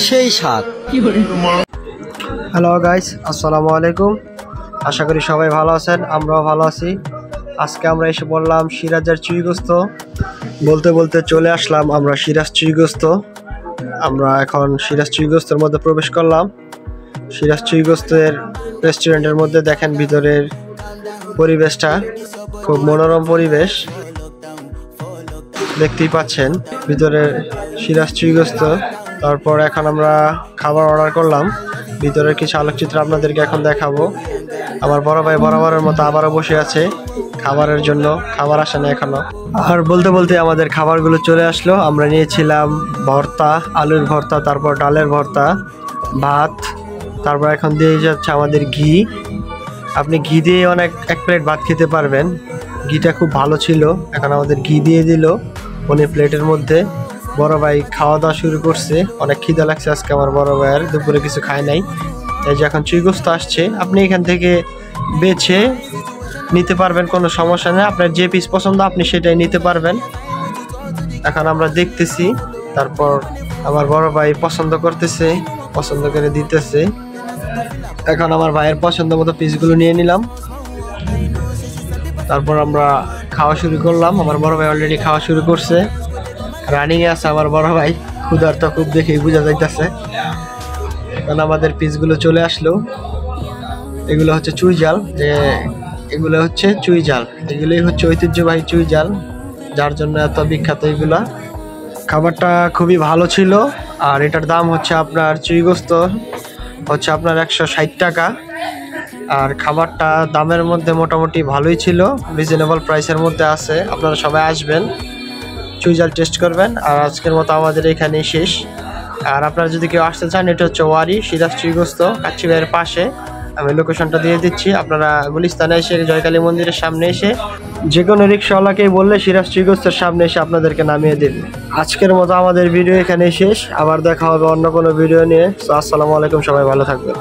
সেই স্বাদ। Hello guys, আসসালামু আলাইকুম। আশা করি সবাই ভালো আছেন, আমরাও ভালো আছি। আজকে আমরা এসে বললাম সিরাজের চুইগোস্ত। বলতে বলতে চলে আসলাম আমরা সিরাজ চুইগোস্ত। আমরা এখন সিরাজ চুইগোস্তের মধ্যে প্রবেশ করলাম। সিরাজ চুইগোস্তের রেস্টুরেন্টের মধ্যে দেখেন ভিতরের পরিবেশটা খুব মনোরম পরিবেশ, দেখতেই পাচ্ছেন ভিতরে সিরাজ চুইগোস্ত। তারপর এখন আমরা খাবার অর্ডার করলাম। ভিতরের কিছু আলোকচিত্র আপনাদেরকে এখন দেখাবো। আমার বড় ভাই বরাবরের মতো আবারও বসে আছে খাবারের জন্য, খাবার আসে না এখনো। আর বলতে বলতে আমাদের খাবারগুলো চলে আসলো। আমরা নিয়েছিলাম ভর্তা, আলুর ভর্তা, তারপর ডালের ভর্তা, ভাত, তারপর এখন দিয়ে যাচ্ছে আমাদের ঘি। আপনি ঘি দিয়ে এক প্লেট ভাত খেতে পারবেন। ঘিটা খুব ভালো ছিল। এখন আমাদের ঘি দিয়ে দিল উনি প্লেটের মধ্যে। বড় ভাই খাওয়া দাওয়া শুরু করছে। অনেক খিদা লাগছে আজকে আমার বড় ভাইয়ের, দুপুরে কিছু খায় নাই। এই যে এখন চুইগোস্ত আসছে, আপনি এখান থেকে বেছে নিতে পারবেন, কোনো সমস্যা নেই। আপনার যে পিস পছন্দ আপনি সেটাই নিতে পারবেন। এখন আমরা দেখতেছি, তারপর আমার বড় ভাই পছন্দ করতেছে, পছন্দ করে দিতেছে। এখন আমার ভাইয়ের পছন্দ মতো পিসগুলো নিয়ে নিলাম। তারপর আমরা খাওয়া শুরু করলাম। আমার বড় ভাই অলরেডি খাওয়া শুরু করছে, রানিংয়ে আছে আমার বড় ভাই। ক্ষুধার্ত খুব দেখেই বোঝা যাইতেছে। কারণ আমাদের পিসগুলো চলে আসলো। এগুলো হচ্ছে চুই জাল, এগুলোই হচ্ছে ঐতিহ্যবাহী চুই জাল, যার জন্য এত বিখ্যাত এগুলা। খাবারটা খুবই ভালো ছিল। আর এটার দাম হচ্ছে আপনার চুইগোস্ত হচ্ছে আপনার 160 টাকা। আর খাবারটা দামের মধ্যে মোটামুটি ভালোই ছিল, রিজনেবল প্রাইসের মধ্যে আছে। আপনারা সবাই আসবেন, চুই জাল টেস্ট করবেন। আর আজকের মতো আমাদের এখানেই শেষ। আর আপনারা যদি কেউ আসতে চান, এটা হচ্ছে ওয়ারি সিরাজ চুইগোস্ত, কাচ্চি ভাইয়ের পাশে। আমি লোকেশনটা দিয়ে দিচ্ছি। আপনারা গুলিস্তানে এসে জয়কালী মন্দিরের সামনে এসে যে কোনো রিক্সাওয়ালাকেই বললে সিরাজ চুইগোস্তের সামনে এসে আপনাদেরকে নামিয়ে দেবে। আজকের মতো আমাদের ভিডিও এখানেই শেষ। আবার দেখা হবে অন্য কোনো ভিডিও নিয়ে। আসসালামু আলাইকুম, সবাই ভালো থাকবেন।